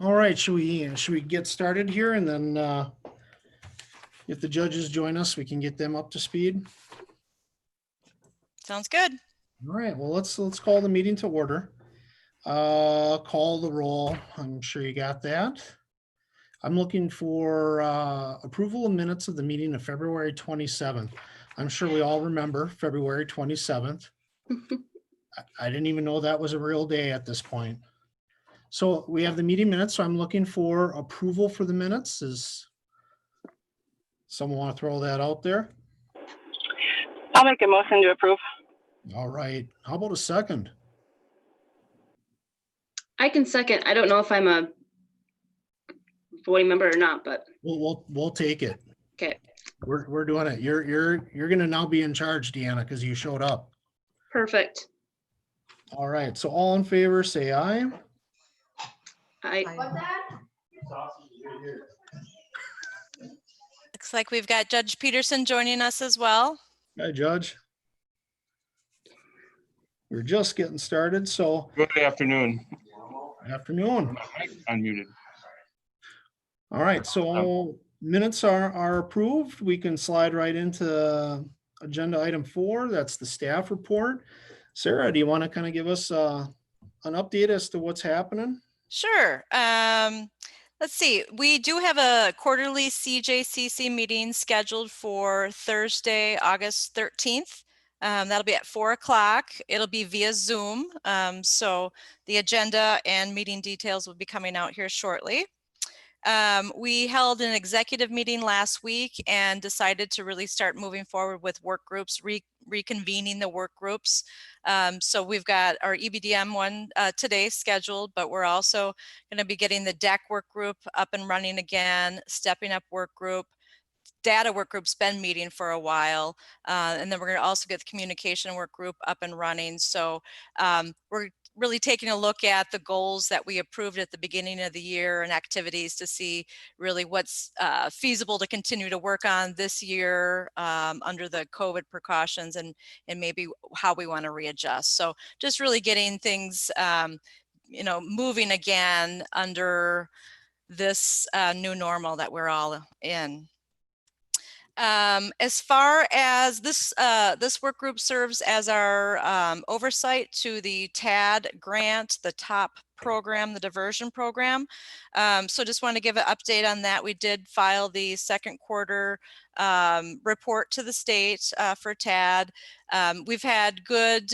All right, should we get started here, and then if the judges join us, we can get them up to speed. Sounds good. All right, well, let's call the meeting to order. Call the roll. I'm sure you got that. I'm looking for approval of minutes of the meeting of February 27th. I'm sure we all remember February 27th. I didn't even know that was a real day at this point. So we have the meeting minutes, so I'm looking for approval for the minutes. Is someone want to throw that out there? I'll make a motion to approve. All right, how about a second? I can second. I don't know if I'm a voting member or not, but We'll take it. okay. We're doing it. You're gonna now be in charge, Deanna, because you showed up. Perfect. All right, so all in favor, say aye. Looks like we've got Judge Peterson joining us as well. Hi, Judge. We're just getting started, so Good afternoon. afternoon. Unmuted. All right, so minutes are approved. We can slide right into agenda item 4. That's the staff report. Sarah, do you want to kind of give us an update as to what's happening? Sure. Let's see. We do have a quarterly CJCC meeting scheduled for Thursday, August 13th. That'll be at 4 o'clock. It'll be via Zoom. So the agenda and meeting details will be coming out here shortly. We held an executive meeting last week and decided to really start moving forward with work groups, reconvening the work groups. So we've got our EBDM one today scheduled, but we're also going to be getting the DEC work group up and running again, stepping up work group. Data work group's been meeting for a while, and then we're going to also get the communication work group up and running. So we're really taking a look at the goals that we approved at the beginning of the year and activities to see really what's feasible to continue to work on this year under the COVID precautions, and maybe how we want to readjust. So just really getting things moving again under this new normal that we're all in. As far as this work group serves as our oversight to the TAD grant, the TOP program, the diversion program. So just want to give an update on that. We did file the second quarter report to the state for TAD. We've had good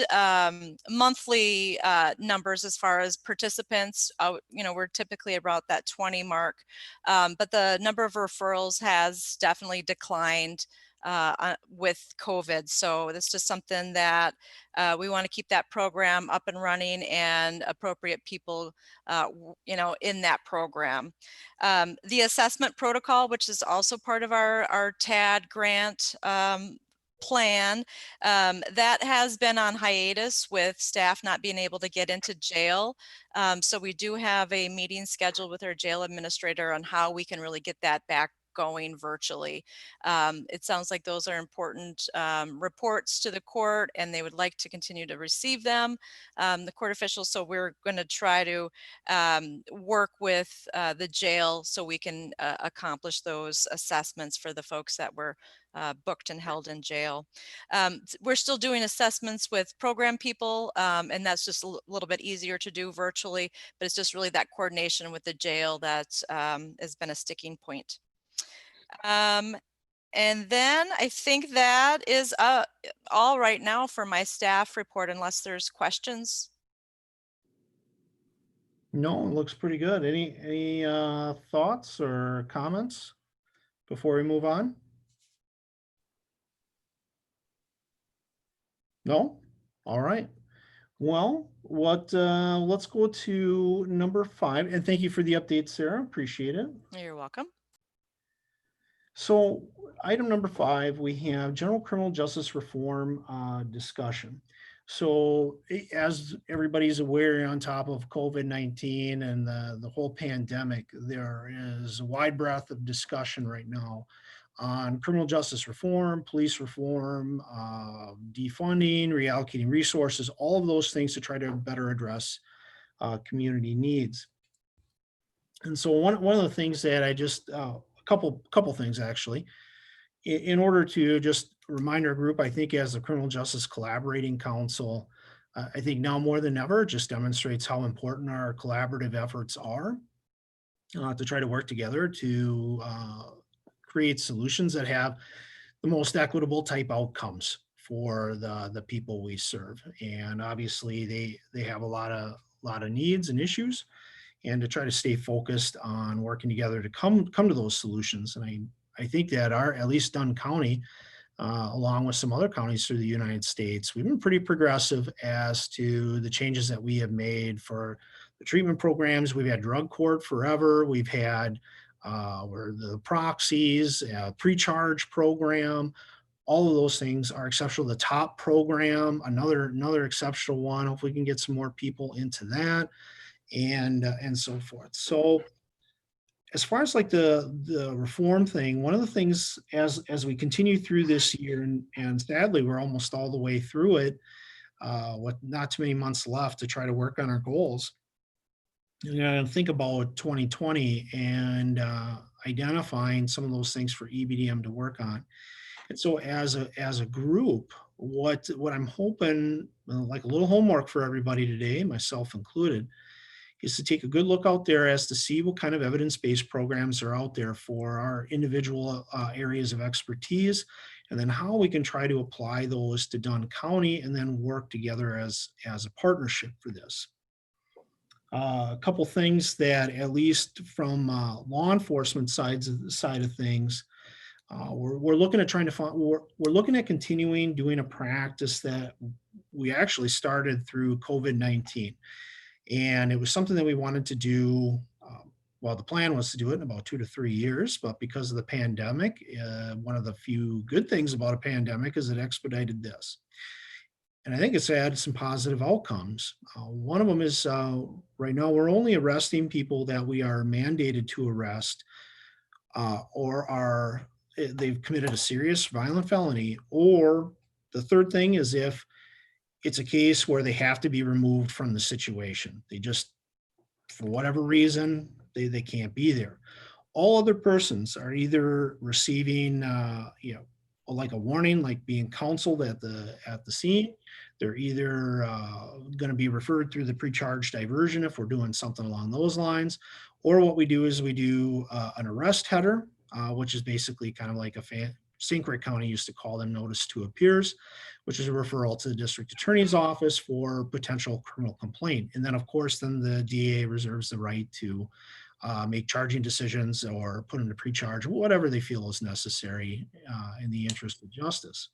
monthly numbers as far as participants. We're typically about that 20 mark, but the number of referrals has definitely declined with COVID. So that's just something that we want to keep that program up and running and appropriate people, in that program. The assessment protocol, which is also part of our TAD grant plan, that has been on hiatus with staff not being able to get into jail. So we do have a meeting scheduled with our jail administrator on how we can really get that back going virtually. It sounds like those are important reports to the court, and they would like to continue to receive them, the court officials. So we're going to try to work with the jail so we can accomplish those assessments for the folks that were booked and held in jail. We're still doing assessments with program people, and that's just a little bit easier to do virtually, but it's just really that coordination with the jail that has been a sticking point. And then I think that is all right now for my staff report, unless there's questions. No, it looks pretty good. Any thoughts or comments before we move on? No? All right. Well, let's go to number 5, and thank you for the update, Sarah. Appreciate it. You're welcome. So item number 5, we have general criminal justice reform discussion. So as everybody's aware, on top of COVID-19 and the whole pandemic, there is a wide breadth of discussion right now on criminal justice reform, police reform, defunding, reallocating resources, all of those things to try to better address community needs. And so one of the things that I just, a couple things actually, in order to just remind our group, I think as the Criminal Justice Collaborating Council, I think now more than ever, it just demonstrates how important our collaborative efforts are to try to work together to create solutions that have the most equitable type outcomes for the people we serve. And obviously they have a lot of needs and issues, and to try to stay focused on working together to come to those solutions. And I think that our, at least Dunn County, along with some other counties through the United States, we've been pretty progressive as to the changes that we have made for the treatment programs. We've had drug court forever. We've had where the proxies, pre-charge program, all of those things are exceptional. The top program, another exceptional one. Hopefully we can get some more people into that, and so forth. So as far as like the reform thing, one of the things as we continue through this year, and sadly we're almost all the way through it, with not too many months left to try to work on our goals. You know, and think about 2020 and identifying some of those things for EBDM to work on. And so as a group, what I'm hoping, like a little homework for everybody today, myself included, is to take a good look out there as to see what kind of evidence-based programs are out there for our individual areas of expertise, and then how we can try to apply those to Dunn County and then work together as a partnership for this. A couple things that, at least from law enforcement side of things, we're looking at trying to find, we're looking at continuing doing a practice that we actually started through COVID-19. And it was something that we wanted to do. Well, the plan was to do it in about 2 to 3 years, but because of the pandemic, one of the few good things about a pandemic is it expedited this. And I think it's had some positive outcomes. One of them is right now we're only arresting people that we are mandated to arrest, or they've committed a serious violent felony. Or the third thing is if it's a case where they have to be removed from the situation. They just, for whatever reason, they can't be there. All other persons are either receiving, like a warning, like being counseled at the scene. They're either going to be referred through the pre-charge diversion if we're doing something along those lines, or what we do is we do an arrest header, which is basically kind of like St. Croix County used to call them notice to appears, which is a referral to the district attorney's office for potential criminal complaint. And then of course, then the DA reserves the right to make charging decisions or put into pre-charge, whatever they feel is necessary in the interest of justice.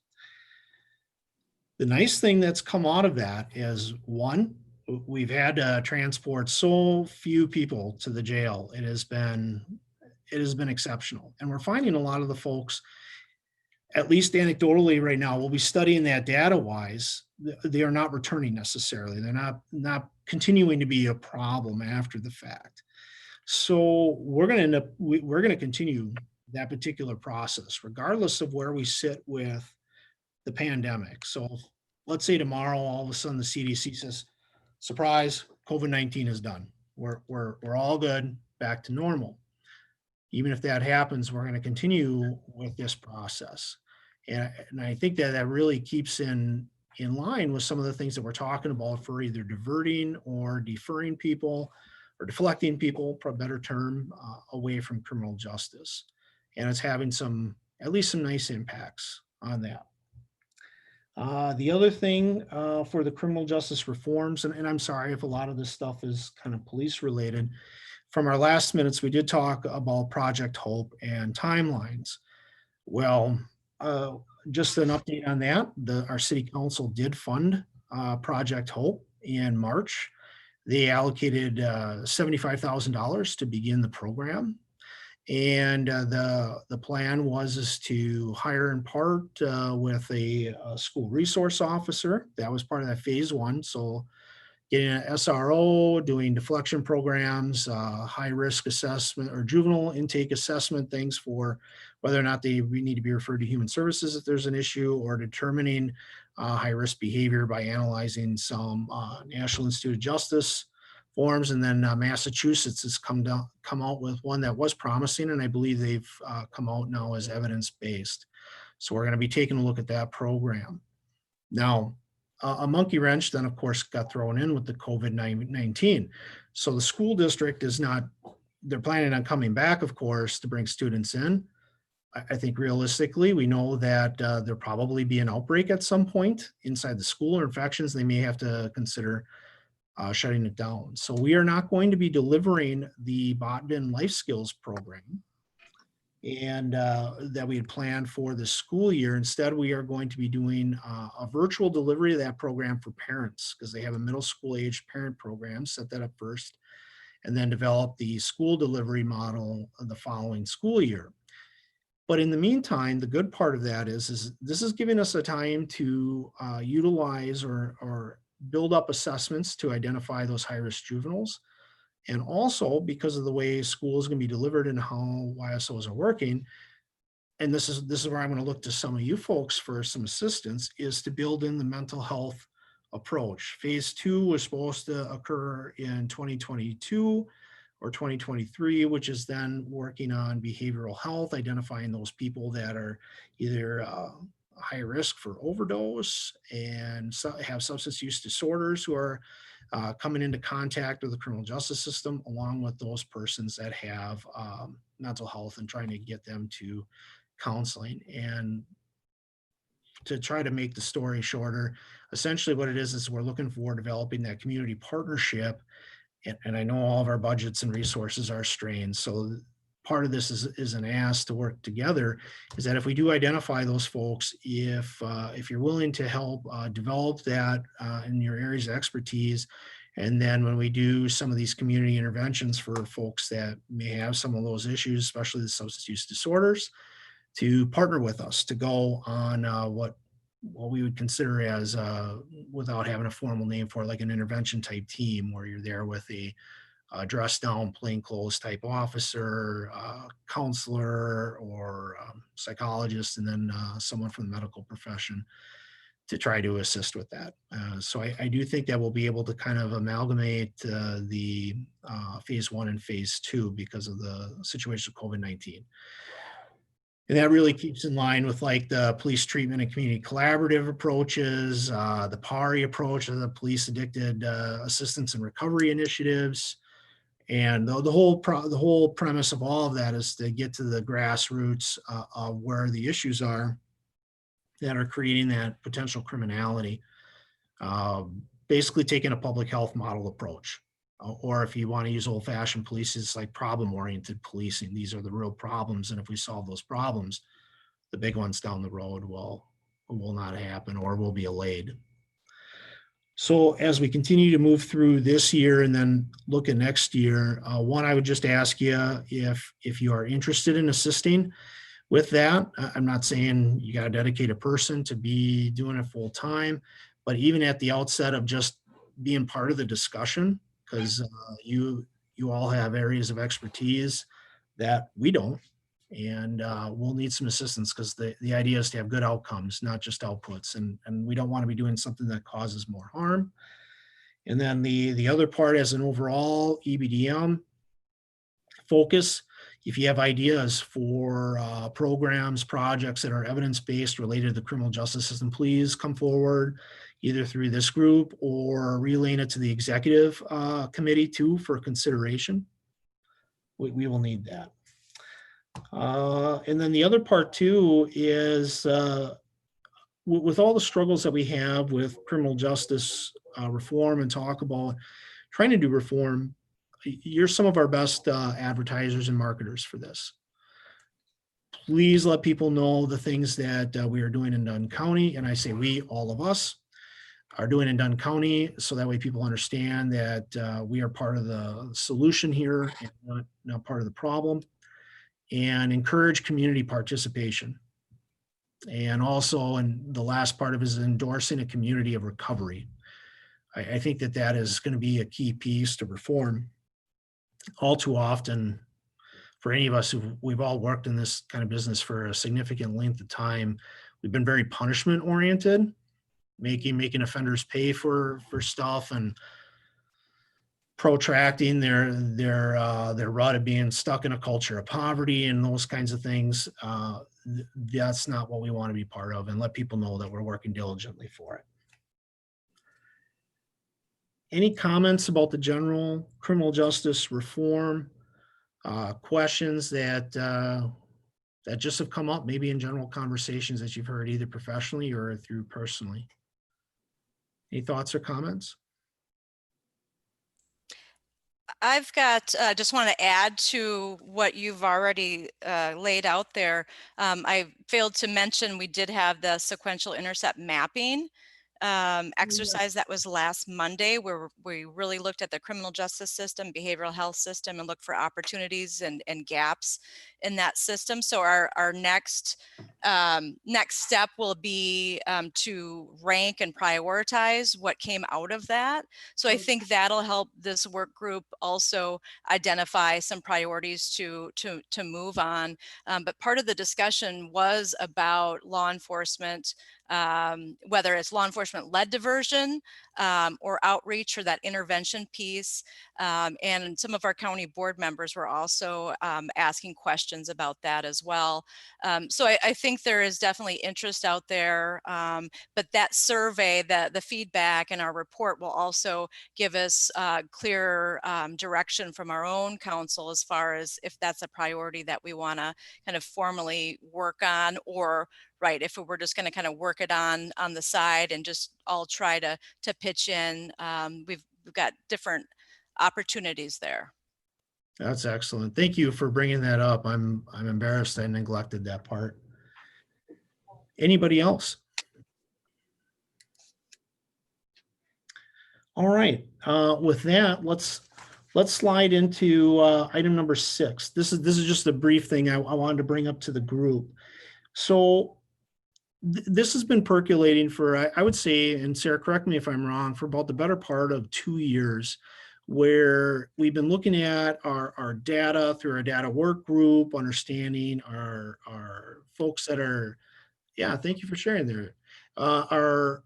The nice thing that's come out of that is, one, we've had to transport so few people to the jail. It has been exceptional. And we're finding a lot of the folks, at least anecdotally right now, we'll be studying that data wise, they are not returning necessarily. They're not continuing to be a problem after the fact. So we're going to continue that particular process, regardless of where we sit with the pandemic. So let's say tomorrow, all of a sudden the CDC says, surprise, COVID-19 is done. We're all good, back to normal. Even if that happens, we're going to continue with this process. And I think that really keeps in line with some of the things that we're talking about for either diverting or deferring people or deflecting people, for a better term, away from criminal justice. And it's having at least some nice impacts on that. The other thing for the criminal justice reforms, and I'm sorry if a lot of this stuff is kind of police related, from our last minutes, we did talk about Project Hope and timelines. Well, just an update on that. Our city council did fund Project Hope in March. They allocated $75,000 to begin the program. And the plan was to hire in part with a school resource officer. That was part of that phase one. So getting an SRO, doing deflection programs, high risk assessment or juvenile intake assessment things for whether or not they need to be referred to human services if there's an issue, or determining high risk behavior by analyzing some National Institute of Justice forms. And then Massachusetts has come out with one that was promising, and I believe they've come out now as evidence-based. So we're going to be taking a look at that program. Now, a monkey wrench then, of course, got thrown in with the COVID-19. So the school district is not, they're planning on coming back, of course, to bring students in. I think realistically, we know that there'll probably be an outbreak at some point inside the school or infections. They may have to consider shutting it down. So we are not going to be delivering the Botvin Life Skills program and that we had planned for the school year. Instead, we are going to be doing a virtual delivery of that program for parents, because they have a middle school age parent program. Set that up first, and then develop the school delivery model of the following school year. But in the meantime, the good part of that is this is giving us a time to utilize or build up assessments to identify those high-risk juveniles. And also, because of the way school is going to be delivered and how YSOs are working, and this is where I'm going to look to some of you folks for some assistance, is to build in the mental health approach. Phase 2 was supposed to occur in 2022 or 2023, which is then working on behavioral health, identifying those people that are either high risk for overdose and have substance use disorders, who are coming into contact with the criminal justice system, along with those persons that have mental health, and trying to get them to counseling. And to try to make the story shorter, essentially what it is we're looking for developing that community partnership. And I know all of our budgets and resources are strained. So part of this is an ask to work together, is that if we do identify those folks, if you're willing to help develop that in your areas of expertise, and then when we do some of these community interventions for folks that may have some of those issues, especially the substance use disorders, to partner with us to go on what we would consider as, without having a formal name for it, like an intervention type team, where you're there with a dressed down plainclothes type officer, counselor, or psychologist, and then someone from the medical profession to try to assist with that. So I do think that we'll be able to kind of amalgamate the phase 1 and phase 2 because of the situation of COVID-19. And that really keeps in line with like the police treatment and community collaborative approaches, the PARI approach of the police addicted assistance and recovery initiatives. And the whole premise of all of that is to get to the grassroots of where the issues are that are creating that potential criminality. Basically taking a public health model approach. Or if you want to use old-fashioned police, it's like problem-oriented policing. These are the real problems, and if we solve those problems, the big ones down the road will not happen or will be allayed. So as we continue to move through this year and then look at next year, one, I would just ask you if you are interested in assisting with that. I'm not saying you got to dedicate a person to be doing it full time, but even at the outset of just being part of the discussion, because you all have areas of expertise that we don't, and we'll need some assistance, because the idea is to have good outcomes, not just outputs, and we don't want to be doing something that causes more harm. And then the other part, as an overall EBDM focus, if you have ideas for programs, projects that are evidence-based related to the criminal justice system, please come forward, either through this group or relaying it to the executive committee too for consideration. We will need that. And then the other part too is with all the struggles that we have with criminal justice reform and talk about trying to do reform, you're some of our best advertisers and marketers for this. Please let people know the things that we are doing in Dunn County. And I say we, all of us, are doing in Dunn County, so that way people understand that we are part of the solution here and not part of the problem. And encourage community participation. And also, and the last part of it is endorsing a community of recovery. I think that is going to be a key piece to reform. All too often, for any of us we've all worked in this kind of business for a significant length of time, we've been very punishment oriented, making offenders pay for stuff and protracting their route of being stuck in a culture of poverty and those kinds of things. That's not what we want to be part of, and let people know that we're working diligently for it. Any comments about the general criminal justice reform? Questions that just have come up maybe in general conversations that you've heard either professionally or through personally? Any thoughts or comments? I've got, just want to add to what you've already laid out there. I failed to mention we did have the sequential intercept mapping exercise that was last Monday, where we really looked at the criminal justice system, behavioral health system, and looked for opportunities and gaps in that system. So our next step will be to rank and prioritize what came out of that. So I think that'll help this work group also identify some priorities to move on. But part of the discussion was about law enforcement, whether it's law enforcement led diversion or outreach, or that intervention piece. And some of our county board members were also asking questions about that as well. So I think there is definitely interest out there, but that survey, the feedback in our report will also give us clear direction from our own council as far as if that's a priority that we want to kind of formally work on, or right, if we're just going to kind of work it on the side and just all try to pitch in. We've got different opportunities there. That's excellent. Thank you for bringing that up. I'm embarrassed I neglected that part. Anybody else? All right. With that, let's slide into item number 6. This is just a brief thing I wanted to bring up to the group. So this has been percolating for, I would say, and Sarah, correct me if I'm wrong, for about the better part of 2 years, where we've been looking at our data through our data work group, understanding our folks that are, yeah, thank you for sharing there, are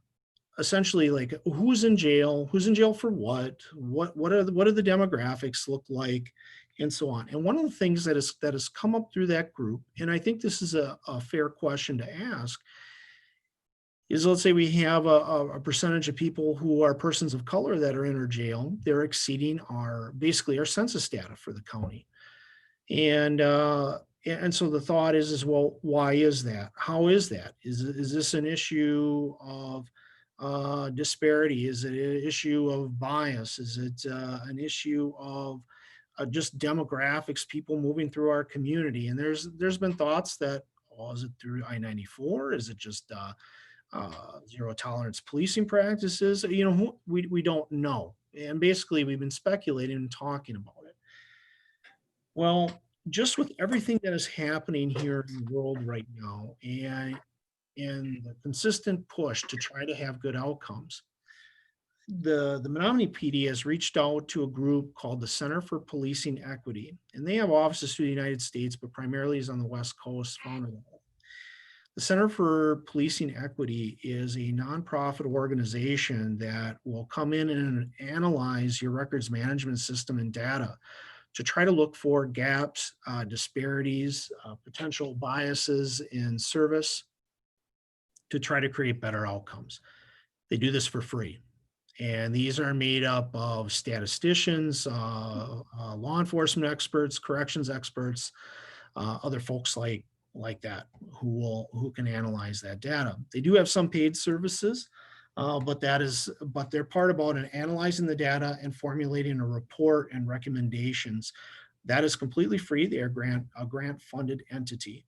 essentially like who's in jail for what do the demographics look like, and so on. And one of the things that has come up through that group, and I think this is a fair question to ask, is let's say we have a percentage of people who are persons of color that are in our jail. They're exceeding basically our census data for the county. And so the thought is well, why is that? How is that? Is this an issue of disparity? Is it an issue of bias? Is it an issue of just demographics, people moving through our community? And there's been thoughts that, well, is it through I-94? Is it just zero tolerance policing practices? We don't know. And basically we've been speculating and talking about it. Well, just with everything that is happening here in the world right now, and the consistent push to try to have good outcomes, the Menominee PD has reached out to a group called the Center for Policing Equity, and they have offices through the United States, but primarily is on the West Coast, founded. The Center for Policing Equity is a nonprofit organization that will come in and analyze your records management system and data to try to look for gaps, disparities, potential biases in service, to try to create better outcomes. They do this for free. And these are made up of statisticians, law enforcement experts, corrections experts, other folks like that who can analyze that data. They do have some paid services, but they're part about analyzing the data and formulating a report and recommendations. That is completely free. They are a grant funded entity.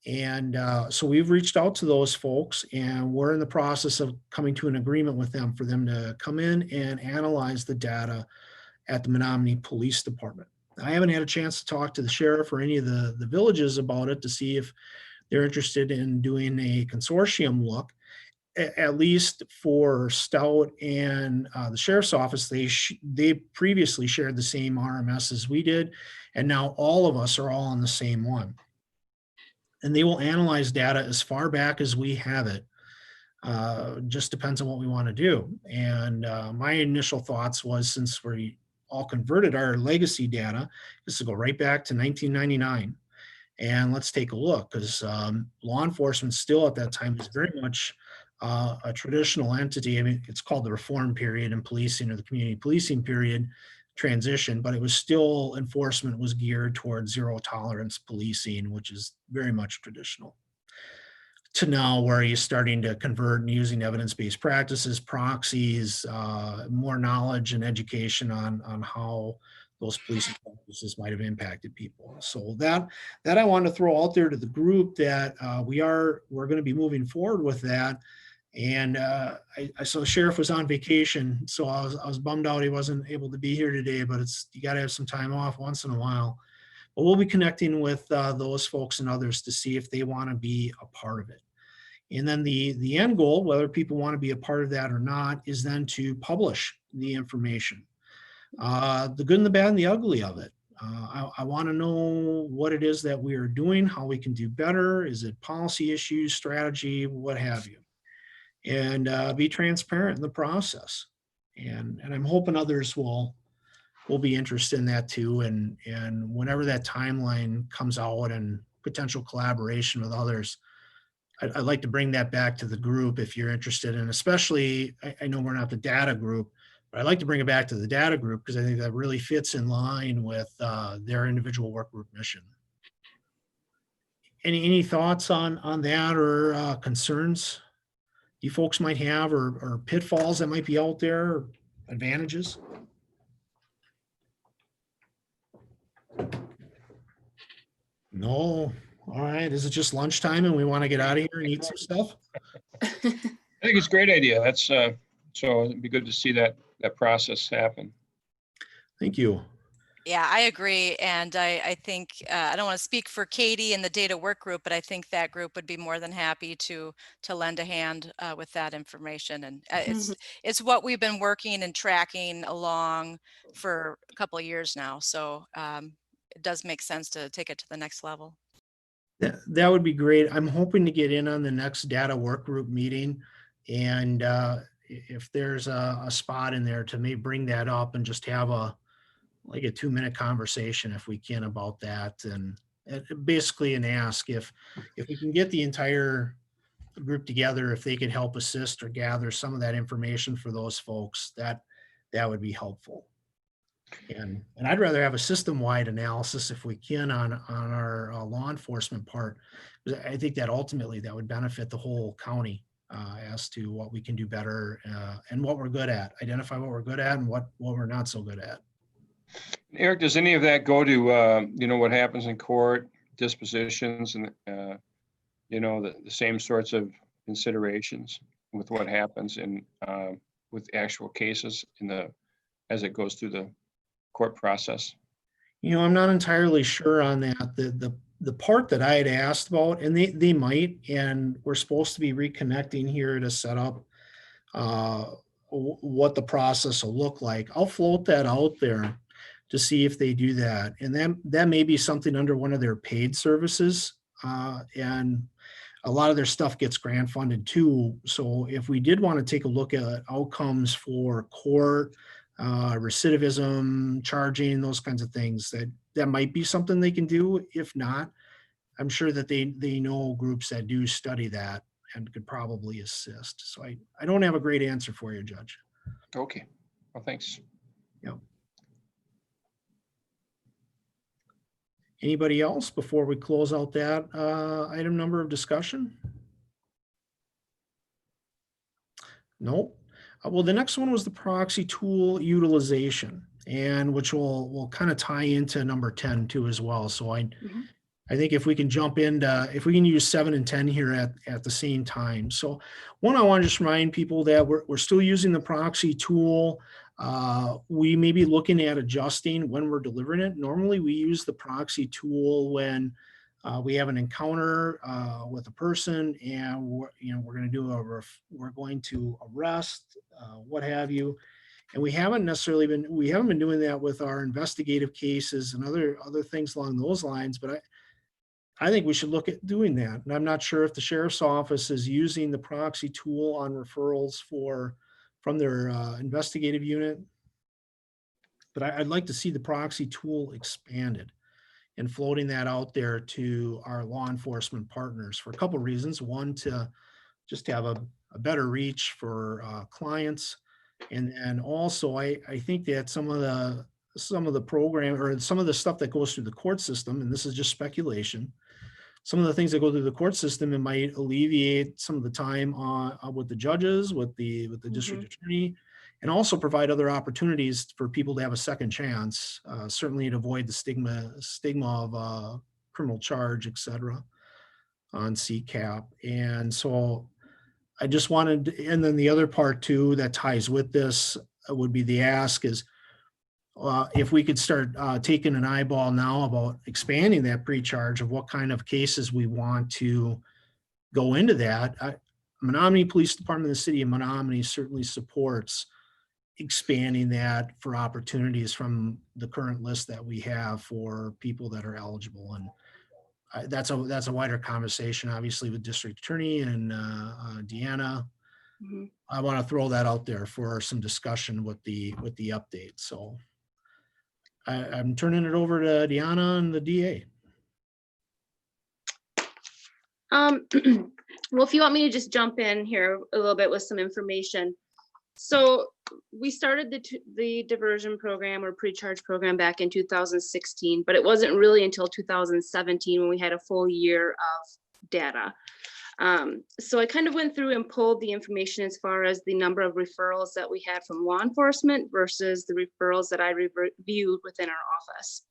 And so we've reached out to those folks, and we're in the process of coming to an agreement with them for them to come in and analyze the data at the Menominee Police Department. I haven't had a chance to talk to the sheriff or any of the villages about it to see if they're interested in doing a consortium look. At least for Stout and the sheriff's office, they previously shared the same RMS as we did, and now all of us are all on the same one. And they will analyze data as far back as we have it. Just depends on what we want to do. And my initial thoughts was, since we all converted our legacy data. This will go right back to 1999. And let's take a look, because law enforcement still at that time was very much a traditional entity. I mean, it's called the reform period in policing, or the community policing period transition, but it was still, enforcement was geared towards zero tolerance policing, which is very much traditional, to now where you're starting to convert and using evidence-based practices, proxies, more knowledge and education on how those policing practices might have impacted people. So that I want to throw out there to the group, that we're going to be moving forward with that. And I saw the sheriff was on vacation, so I was bummed out he wasn't able to be here today, but you got to have some time off once in a while. But we'll be connecting with those folks and others to see if they want to be a part of it. And then the end goal, whether people want to be a part of that or not, is then to publish the information, the good and the bad and the ugly of it. I want to know what it is that we are doing, how we can do better. Is it policy issues, strategy, what have you? And be transparent in the process. And I'm hoping others will be interested in that too. And whenever that timeline comes out and potential collaboration with others, I'd like to bring that back to the group if you're interested in, especially, I know we're not the data group, but I'd like to bring it back to the data group, because I think that really fits in line with their individual work group mission. Any thoughts on that, or concerns you folks might have, or pitfalls that might be out there, or advantages? No. All right. Is it just lunchtime and we want to get out of here and eat some stuff? I think it's a great idea. That's so it'd be good to see that process happen. Thank you. Yeah, I agree. And I think, I don't want to speak for Katie and the data work group, but I think that group would be more than happy to lend a hand with that information. And it's what we've been working and tracking along for a couple of years now. So it does make sense to take it to the next level. That would be great. I'm hoping to get in on the next data work group meeting. And if there's a spot in there to maybe bring that up and just have like a 2-minute conversation, if we can, about that. And basically an ask, if we can get the entire group together, if they could help assist or gather some of that information for those folks, that would be helpful. And I'd rather have a system-wide analysis if we can on our law enforcement part, because I think that ultimately that would benefit the whole county as to what we can do better and what we're good at, identify what we're good at and what we're not so good at. Eric, does any of that go to, what happens in court, dispositions, and, the same sorts of considerations with what happens in with actual cases as it goes through the court process? I'm not entirely sure on that. The part that I had asked about, and they might, and we're supposed to be reconnecting here to set up what the process will look like. I'll float that out there to see if they do that. And then that may be something under one of their paid services. And a lot of their stuff gets grant funded too. So if we did want to take a look at outcomes for court, recidivism, charging, those kinds of things, that might be something they can do. If not, I'm sure that they know groups that do study that and could probably assist. So I don't have a great answer for you, Judge. Okay. Well, thanks. Yep. Anybody else before we close out that item number of discussion? Nope. Well, the next one was the proxy tool utilization, and which will kind of tie into number 10 too as well. So I think if we can jump into, if we can use 7 and 10 here at the same time. So one, I want to just remind people that we're still using the proxy tool. We may be looking at adjusting when we're delivering it. Normally we use the proxy tool when we have an encounter with a person, and we're going to we're going to arrest, what have you. And we haven't been doing that with our investigative cases and other things along those lines, but I think we should look at doing that. And I'm not sure if the sheriff's office is using the proxy tool on referrals from their investigative unit. but I'd like to see the proxy tool expanded and floating that out there to our law enforcement partners for a couple of reasons. One, to just have a better reach for clients. And also, I think that some of the program or some of the stuff that goes through the court system, and this is just speculation, some of the things that go through the court system, it might alleviate some of the time with the judges, with the district attorney, and also provide other opportunities for people to have a second chance, certainly to avoid the stigma of criminal charge, et cetera, on CCAP. And so I just wanted, and then the other part too that ties with this would be the ask is, if we could start taking an eyeball now about expanding that pre-charge of what kind of cases we want to go into that. Menominee Police Department, the city of Menominee certainly supports expanding that for opportunities from the current list that we have for people that are eligible. And that's a wider conversation, obviously, with District Attorney and Deanna. I want to throw that out there for some discussion with the update. So I'm turning it over to Deanna and the DA. Well, if you want me to just jump in here a little bit with some information. So we started the diversion program or pre-charge program back in 2016, but it wasn't really until 2017 when we had a full year of data. So I kind of went through and pulled the information as far as the number of referrals that we had from law enforcement versus the referrals that I reviewed within our office.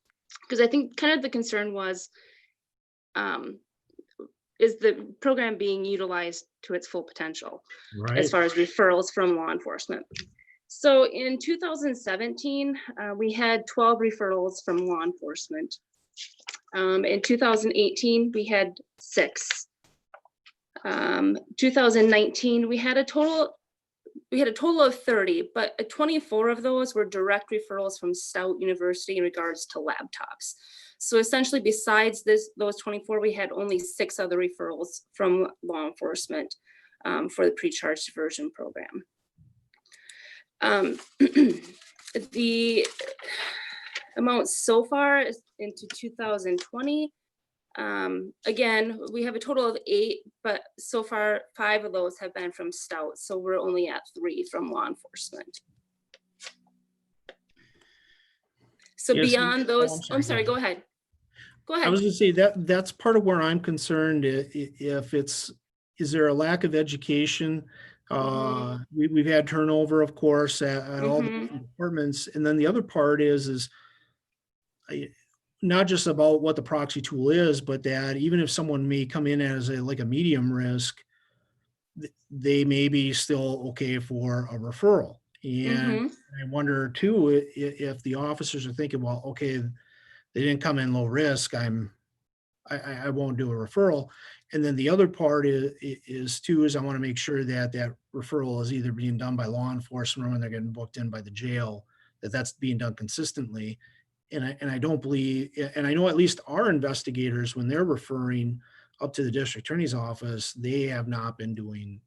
Because I think kind of the concern was, is the program being utilized to its full potential as far as referrals from law enforcement? So in 2017, we had 12 referrals from law enforcement. In 2018, we had 6. 2019, we had a total of 30, but 24 of those were direct referrals from Stout University in regards to laptops. So essentially, besides those 24, we had only 6 other referrals from law enforcement for the pre-charge diversion program. The amount so far is into 2020. Again, we have a total of 8, but so far 5 of those have been from Stout. So we're only at 3 from law enforcement. So yes, beyond those, I'm sorry, go ahead. Go ahead. I was gonna say that's part of where I'm concerned. If is there a lack of education? We've had turnover, of course, at all the departments. And then the other part is not just about what the proxy tool is, but that even if someone may come in as a medium risk, they may be still okay for a referral. And I wonder too, if the officers are thinking, well, okay, they didn't come in low risk, I won't do a referral. And then the other part is I want to make sure that that referral is either being done by law enforcement or when they're getting booked in by the jail, that's being done consistently. And I don't believe, and I know at least our investigators, when they're referring up to the district attorney's office, they have not been doing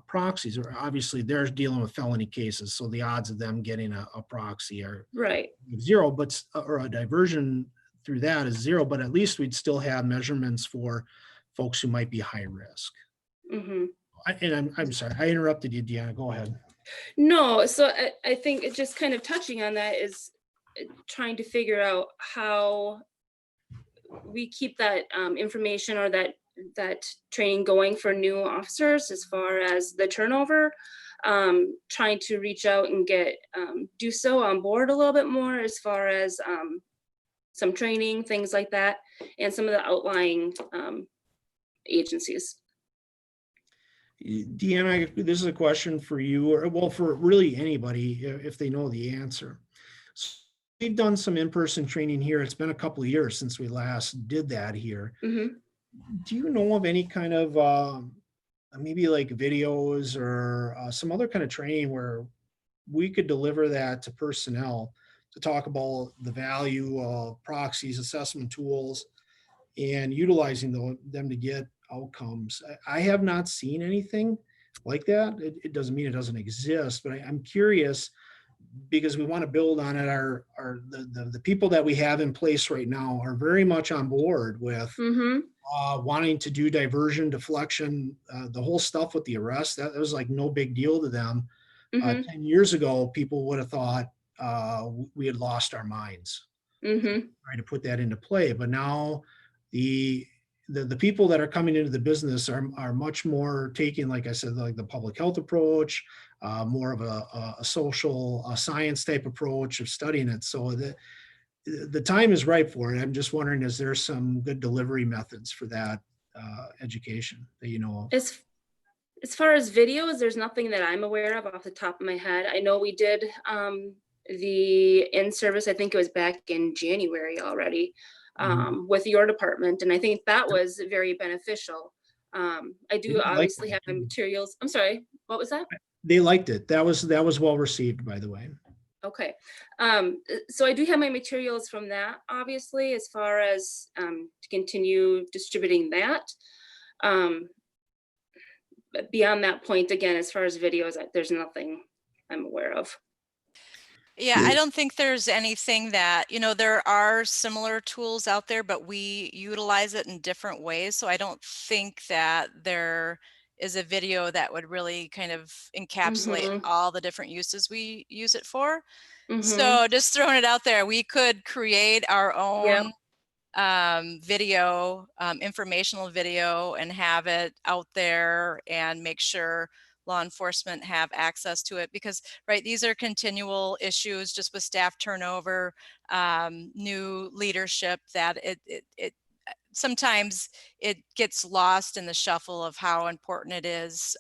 proxies. Or obviously they're dealing with felony cases, so the odds of them getting a proxy are 0, but or a diversion through that is 0. But at least we'd still have measurements for folks who might be high risk. I'm sorry, I interrupted you, Deanna. Go ahead. No, so I think it just kind of touching on that is trying to figure out how we keep that information or that training going for new officers as far as the turnover, trying to reach out and get do so on board a little bit more as far as some training, things like that, and some of the outlying agencies. Deanna, this is a question for you, or well, for really anybody, if they know the answer. So we've done some in-person training here. It's been a couple of years since we last did that here. Do you know of any kind of maybe like videos or some other kind of training where we could deliver that to personnel to talk about the value of proxies, assessment tools, and utilizing them to get outcomes? I have not seen anything like that. It doesn't mean it doesn't exist, but I'm curious, because we want to build on it. The people that we have in place right now are very much on board with Mm-hmm. wanting to do diversion, deflection, the whole stuff with the arrest. That was like no big deal to them. Mm-hmm. 10 years ago, people would have thought we had lost our minds Mm-hmm. trying to put that into play. But now the people that are coming into the business are much more taking, like I said, like the public health approach, more of a social science type approach of studying it. So the time is right for it. I'm just wondering, is there some good delivery methods for that education that you know of? As far as videos, there's nothing that I'm aware of off the top of my head. I know we did the in-service, I think it was back in January already, with your department. And I think that was very beneficial. I do obviously have my materials. I'm sorry, what was that? They liked it. That was well received, by the way. Okay. So I do have my materials from that, obviously, as far as to continue distributing that. But beyond that point, again, as far as videos, there's nothing I'm aware of. Yeah, I don't think there's anything that, there are similar tools out there, but we utilize it in different ways. So I don't think that there is a video that would really kind of encapsulate all the different uses we use it for. So just throwing it out there, we could create our own video, informational video, and have it out there and make sure law enforcement have access to it, because these are continual issues just with staff turnover, new leadership, that it sometimes it gets lost in the shuffle of how important it is.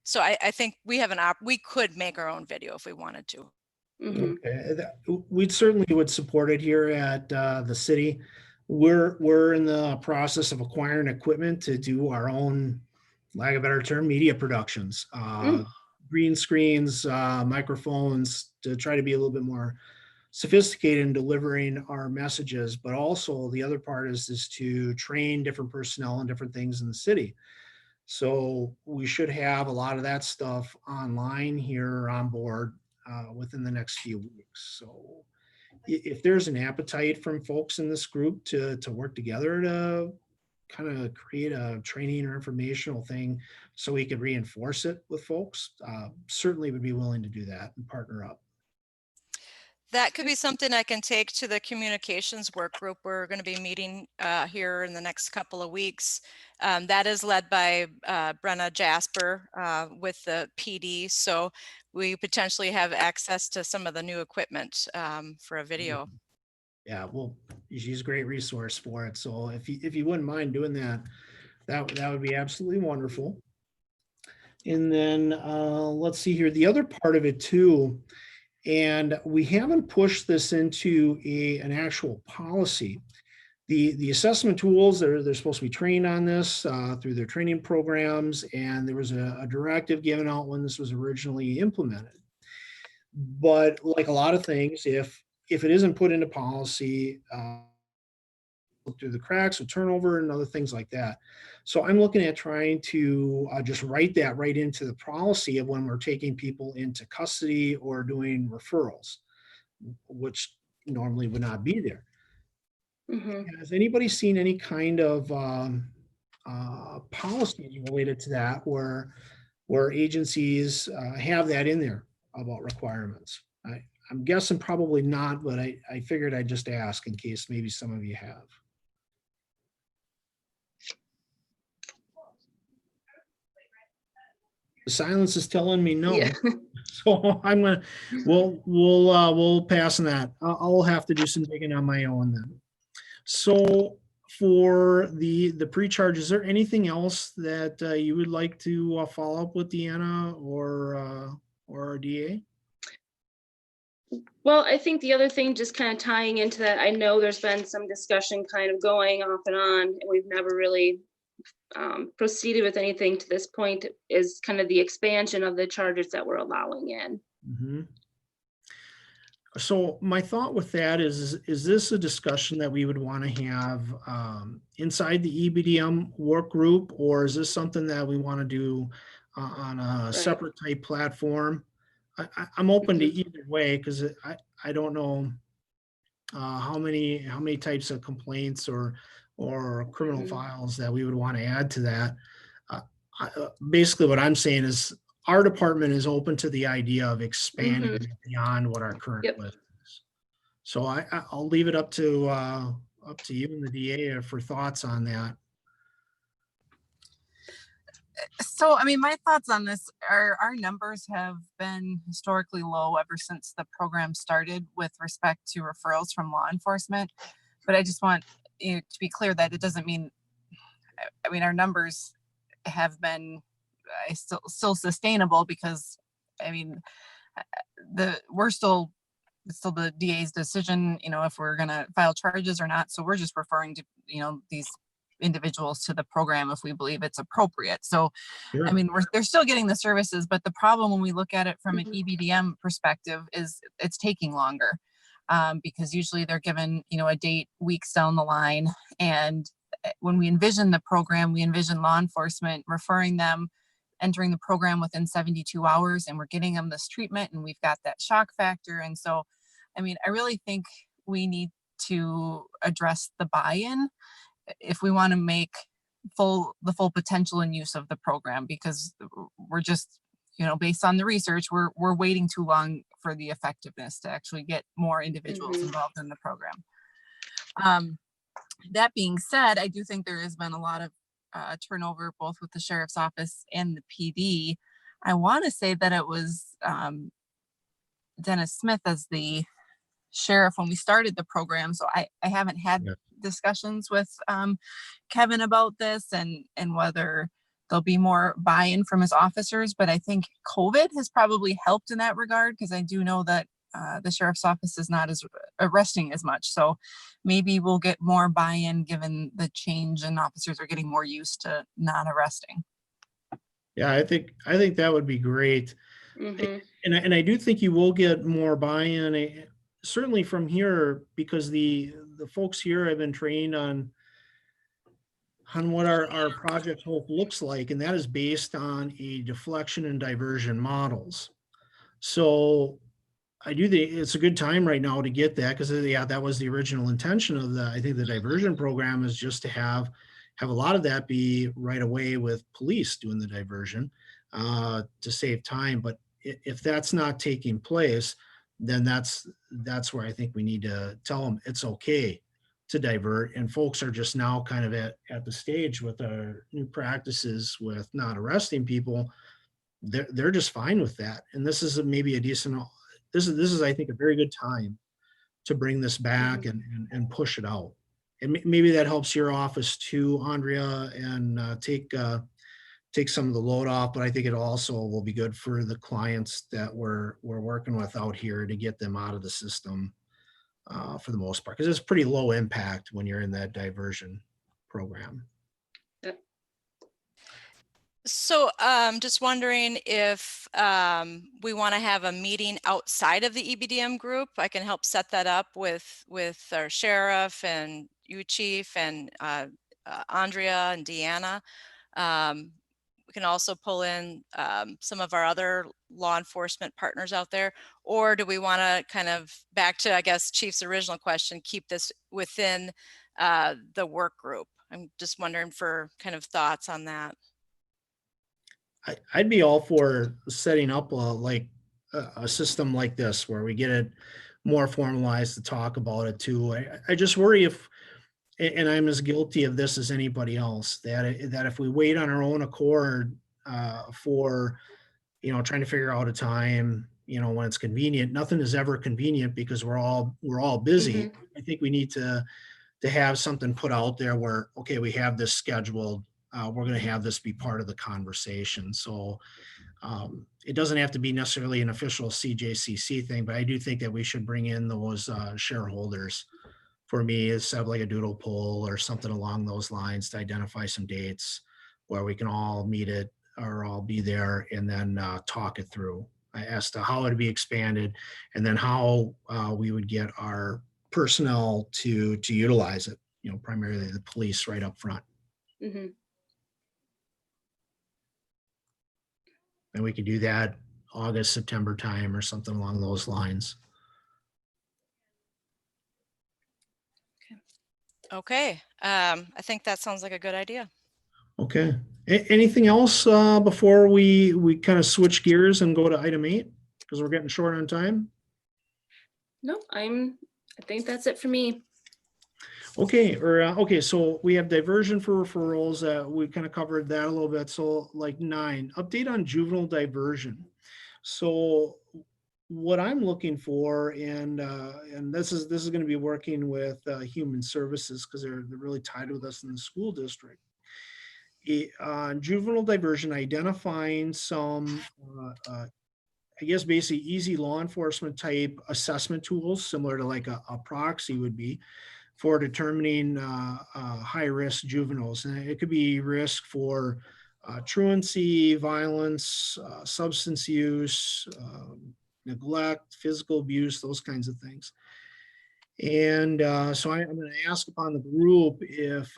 So I think we have we could make our own video if we wanted to. Okay, we certainly would support it here at the city. We're in the process of acquiring equipment to do our own, lack of a better term, media productions, green screens, microphones, to try to be a little bit more sophisticated in delivering our messages. But also the other part is to train different personnel and different things in the city. So we should have a lot of that stuff online here on board within the next few weeks. So if there's an appetite from folks in this group to work together to kind of create a training or informational thing so we could reinforce it with folks, certainly would be willing to do that and partner up. That could be something I can take to the communications work group. We're going to be meeting here in the next couple of weeks. That is led by Brenna Jasper with the PD. So we potentially have access to some of the new equipment for a video. Yeah, well, she's a great resource for it. So if you wouldn't mind doing that, that would be absolutely wonderful. And then let's see here, the other part of it too, and we haven't pushed this into an actual policy. The assessment tools, they're supposed to be trained on this through their training programs, and there was a directive given out when this was originally implemented. But like a lot of things, if it isn't put into policy, through the cracks with turnover and other things like that. So I'm looking at trying to just write that right into the policy of when we're taking people into custody or doing referrals, which normally would not be there. Has anybody seen any kind of policies related to that where agencies have that in there about requirements? I'm guessing probably not, but I figured I'd just ask in case maybe some of you have. The silence is telling me no. Yeah. So we'll pass on that. I'll have to do some digging on my own then. So for the pre-charge, is there anything else that you would like to follow up with Deanna or our DA? Well, I think the other thing, just kind of tying into that, I know there's been some discussion kind of going off and on, and we've never really proceeded with anything to this point, is kind of the expansion of the charges that we're allowing in. So my thought with that is this a discussion that we would want to have inside the EBDM work group, or is this something that we want to do on a separate type platform I'm open to either way, because I don't know how many types of complaints or criminal Mhm. files that we would want to add to that. Basically, what I'm saying is our department is open to the idea of expanding it beyond what our current Yep. list is. So I'll leave it up to you and the DA for thoughts on that. So, I mean, my thoughts on this are our numbers have been historically low ever since the program started with respect to referrals from law enforcement. But I just want you to be clear that it doesn't mean, I mean, our numbers have been still sustainable because, I mean, it's still the DA's decision, you know, if we're going to file charges or not. So we're just referring to, you know, these individuals to the program if we believe it's appropriate. So, Sure. I mean, they're still getting the services, but the problem when we look at it from an EBDM perspective is it's taking longer because usually they're given, you know, a date weeks down the line. And when we envision the program, we envision law enforcement referring them, entering the program within 72 hours, and we're getting them this treatment, and we've got that shock factor. And so, I mean, I really think we need to address the buy-in if we want to make the full potential and use of the program, because we're just, you know, based on the research, we're waiting too long for the effectiveness to actually get more individuals involved in the program. That being said, I do think there has been a lot of turnover both with the sheriff's office and the PD. I want to say that it was Dennis Smith as the sheriff when we started the program. So I haven't had discussions with Kevin about this and whether there'll be more buy-in from his officers. But I think COVID has probably helped in that regard, because I do know that the sheriff's office is not as arresting as much. So maybe we'll get more buy-in given the change and officers are getting more used to not arresting. Yeah, I think that would be great. And I do think you will get more buy-in, certainly from here, because the folks here have been trained on what our Project Hope looks like, and that is based on a deflection and diversion models. So I do think it's a good time right now to get that, because that was the original intention of I think the diversion program is just to have a lot of that be right away with police doing the diversion to save time. But if that's not taking place, then that's where I think we need to tell them it's okay to divert. And folks are just now kind of at the stage with our new practices with not arresting people. They're just fine with that. And this is maybe a decent, this is I think a very good time to bring this back and push it out. And maybe that helps your office too, Andrea, and take some of the load off. But I think it also will be good for the clients that we're working with out here to get them out of the system for the most part, because it's pretty low impact when you're in that diversion program. So just wondering if we want to have a meeting outside of the EBDM group. I can help set that up with our sheriff and you, chief, and Andrea and Deanna. We can also pull in some of our other law enforcement partners out there. Or do we want to kind of, back to, I guess, Chief's original question, keep this within the work group? I'm just wondering for kind of thoughts on that. I'd be all for setting up a system like this where we get it more formalized to talk about it too. I just worry if, and I'm as guilty of this as anybody else, that if we wait on our own accord for, trying to figure out a time, when it's convenient, nothing is ever convenient because we're all busy. I think we need to have something put out there where, okay, we have this scheduled. We're going to have this be part of the conversation. So it doesn't have to be necessarily an official CJCC thing, but I do think that we should bring in those shareholders. For me, is set up like a doodle poll or something along those lines to identify some dates where we can all meet it or all be there, and then talk it through as to how it would be expanded, and then how we would get our personnel to utilize it, primarily the police right up front. And we could do that August, September time or something along those lines. Okay, I think that sounds like a good idea. Okay. Anything else before we kind of switch gears and go to item 8? Because we're getting short on time. No, I think that's it for me. Okay, okay, so we have diversion for referrals. We kind of covered that a little bit. So like 9, update on juvenile diversion. So what I'm looking for, and this is going to be working with human services because they're really tied with us in the school district. Juvenile diversion, identifying some, I guess, basically easy law enforcement type assessment tools, similar to like a proxy would be, for determining high risk juveniles. And it could be risk for truancy, violence, substance use, neglect, physical abuse, those kinds of things. And so I'm going to ask upon the group if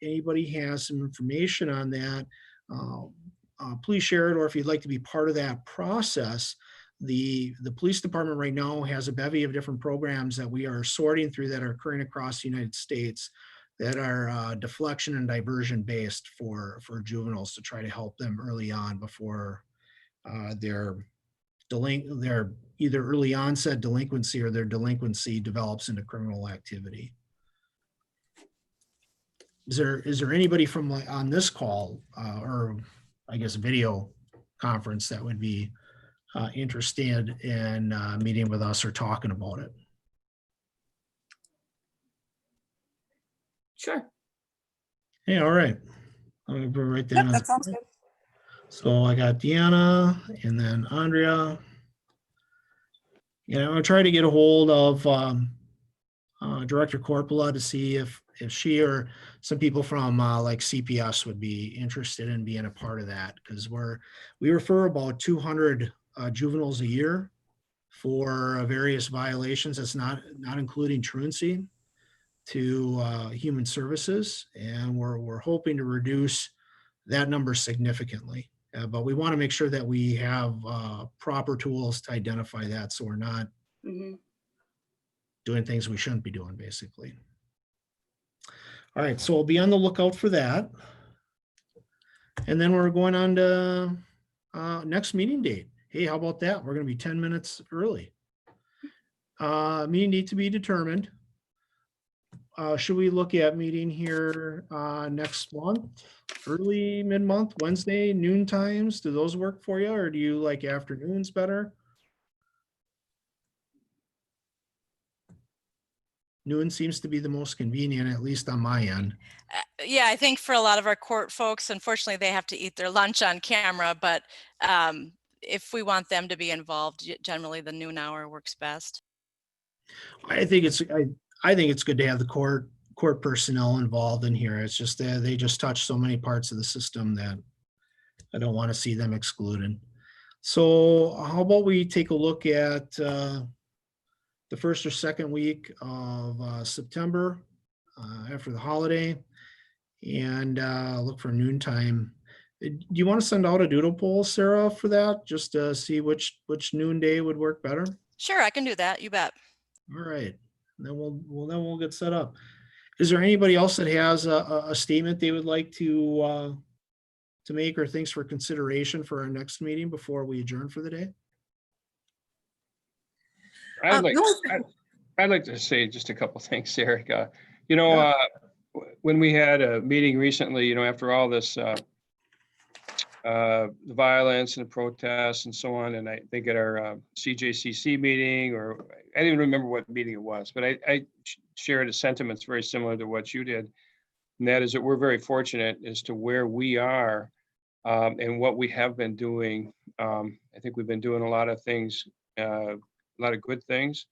anybody has some information on that, please share it, or if you'd like to be part of that process. The police department right now has a bevy of different programs that we are sorting through that are occurring across the United States that are deflection and diversion based for juveniles to try to help them early on before they're either early onset delinquency or their delinquency develops into criminal activity. Is there anybody from on this call or I guess video conference that would be interested in meeting with us or talking about it? Sure. Hey, all right. I'm gonna write that. Yep, that sounds good. So I got Deanna and then Andrea. And I'm gonna try to get a hold of Director Corpola to see if she or some people from like CPS would be interested in being a part of that, because we refer about 200 juveniles a year for various violations. That's not including truancy, to human services, and we're hoping to reduce that number significantly. But we want to make sure that we have proper tools to identify that, so we're not doing things we shouldn't be doing, basically. All right, so we'll be on the lookout for that. And then we're going on to next meeting date. Hey, how about that? We're going to be 10 minutes early. Meeting date to be determined. Should we look at meeting here next month, early, mid-month, Wednesday, noon times? Do those work for you, or do you like afternoons better? Noon seems to be the most convenient, at least on my end. Yeah, I think for a lot of our court folks, unfortunately, they have to eat their lunch on camera, but if we want them to be involved, generally the noon hour works best. I think it's good to have the court personnel involved in here. It's just that they just touch so many parts of the system that I don't want to see them excluded. So how about we take a look at the first or second week of September after the holiday, and look for noontime. Do you want to send out a doodle poll, Sarah, for that, just to see which noon day would work better? Sure, I can do that. You bet. All right, then we'll get set up. Is there anybody else that has a statement they would like to make or things for consideration for our next meeting before we adjourn for the day? I'd like to say just a couple things, Eric. You know, when we had a meeting recently, you know, after all this the violence and the protests and so on, and I think at our CJCC meeting, or I don't even remember what meeting it was, but I shared a sentiment very similar to what you did, and that is that we're very fortunate as to where we are and what we have been doing. I think we've been doing a lot of things, a lot of good things,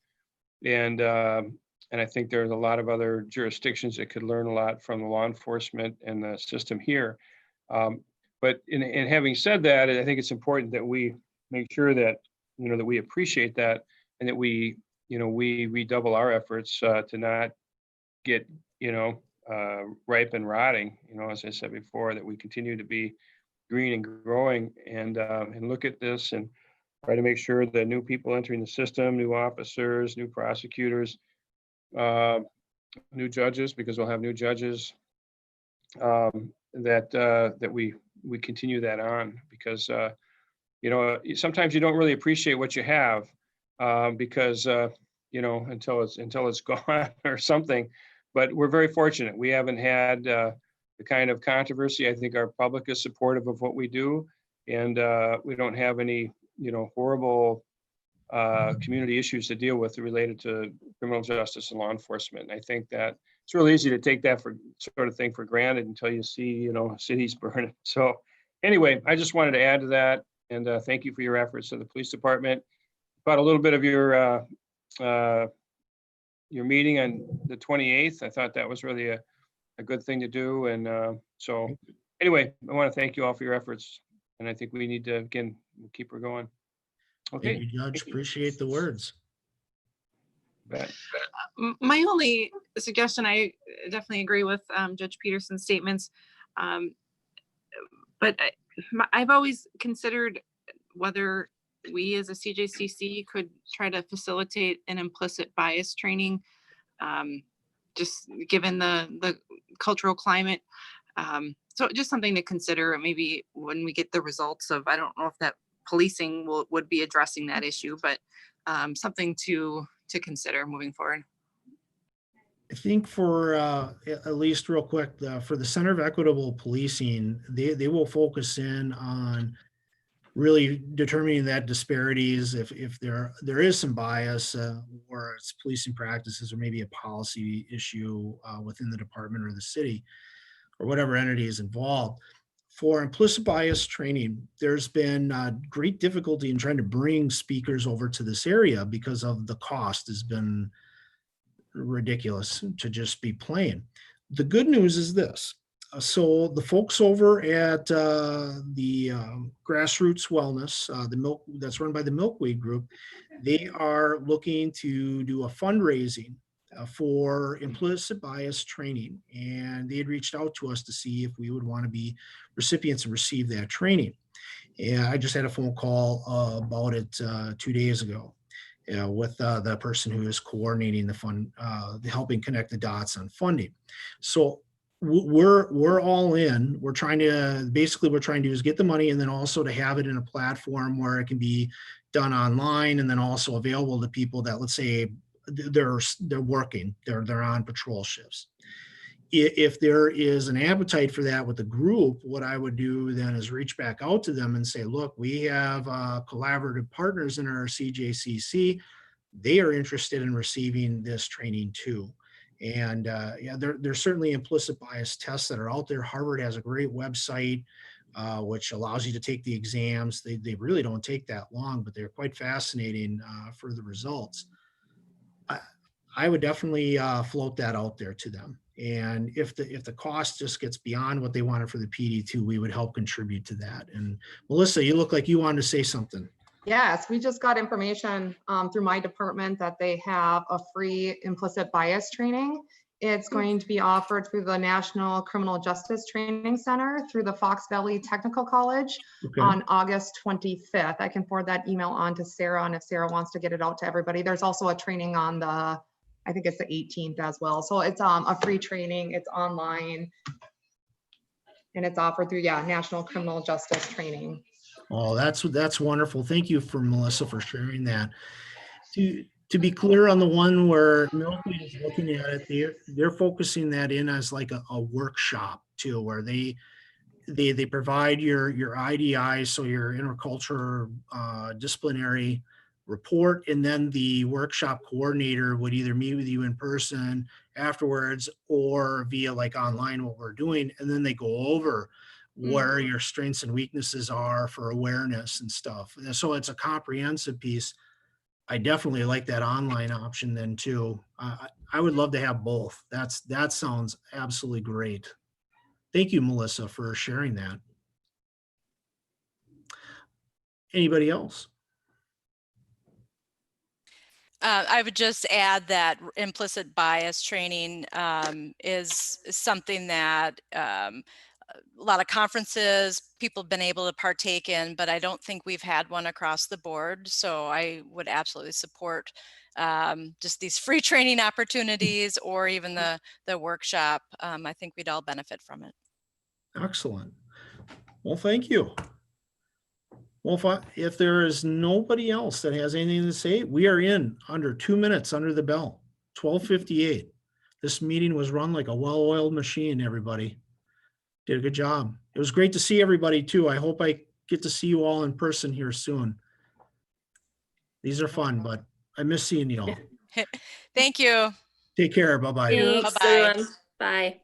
and I think there's a lot of other jurisdictions that could learn a lot from the law enforcement and the system here. But in having said that, I think it's important that we make sure that, you know, that we appreciate that, and that we, you know, we redouble our efforts to not get, you know, ripe and rotting. You know, as I said before, that we continue to be green and growing, and look at this and try to make sure that new people entering the system, new officers, new prosecutors, new judges, because we'll have new judges, that we continue that on, because sometimes you don't really appreciate what you have, because until it's gone or something. But we're very fortunate. We haven't had the kind of controversy. I think our public is supportive of what we do, and we don't have any horrible community issues to deal with related to criminal justice and law enforcement. I think that it's really easy to take that sort of thing for granted until you see, cities burning. So anyway, I just wanted to add to that, and thank you for your efforts to the police department. About a little bit of your meeting on the 28th. I thought that was really a good thing to do. And so anyway, I want to thank you all for your efforts. And I think we need to, again, keep her going. Okay. Thank you, Judge. Appreciate the words. Bet. My only suggestion, I definitely agree with Judge Peterson's statements. But I've always considered whether we as a CJCC could try to facilitate an implicit bias training, just given the cultural climate. So just something to consider, maybe when we get the results of, I don't know if that policing would be addressing that issue, but something to consider moving forward. I think for at least real quick, for the Center of Equitable Policing, they will focus in on really determining that disparities, if there is some bias, or it's policing practices, or maybe a policy issue within the department or the city or whatever entity is involved. For implicit bias training, there's been great difficulty in trying to bring speakers over to this area because of the cost has been ridiculous to just be plain. The good news is this. So the folks over at the Grassroots Wellness, the milk that's run by the Milkweed Group, they are looking to do a fundraising for implicit bias training, and they had reached out to us to see if we would want to be recipients and receive that training. And I just had a phone call about it 2 days ago with the person who is coordinating the fund, helping connect the dots on funding. So we're all in. We're trying to do is get the money, and then also to have it in a platform where it can be done online, and then also available to people that, let's say, they're working, they're on patrol shifts. If there is an appetite for that with the group, what I would do then is reach back out to them and say, look, we have collaborative partners in our CJCC. They are interested in receiving this training too. And yeah, there's certainly implicit bias tests that are out there. Harvard has a great website, which allows you to take the exams. They really don't take that long, but they're quite fascinating for the results. I would definitely float that out there to them. And if the cost just gets beyond what they wanted for the PD2, we would help contribute to that. And Melissa, you look like you wanted to say something. Yes, we just got information through my department that they have a free implicit bias training. It's going to be offered through the National Criminal Justice Training Center through the Fox Valley Technical College on August 25th. I can forward that email on to Sarah, and if Sarah wants to get it out to everybody. There's also a training on the, I think it's the 18th as well. So it's a free training, it's online, and it's offered through, National Criminal Justice Training. Oh, that's wonderful. Thank you for Melissa for sharing that. To be clear on the one where Milkweed is looking at it, they're focusing that in as like a workshop too, where they provide your IDI, so your intercultural disciplinary report, and then the workshop coordinator would either meet with you in person afterwards or via like online what we're doing, and then they go over where your strengths and weaknesses are for awareness and stuff. And so it's a comprehensive piece. I definitely like that online option then too. I would love to have both. That sounds absolutely great. Thank you, Melissa, for sharing that. Anybody else? I would just add that implicit bias training is something that lot of conferences people have been able to partake in, but I don't think we've had one across the board. So I would absolutely support just these free training opportunities or even the workshop. I think we'd all benefit from it. Excellent. Well, thank you. Well, if there is nobody else that has anything to say, we are in under 2 minutes under the bell, 12:58. This meeting was run like a well-oiled machine, everybody. Did a good job. It was great to see everybody too. I hope I get to see you all in person here soon. These are fun, but I miss seeing you all. Thank you. Take care. Bye-bye. Bye-bye. Bye.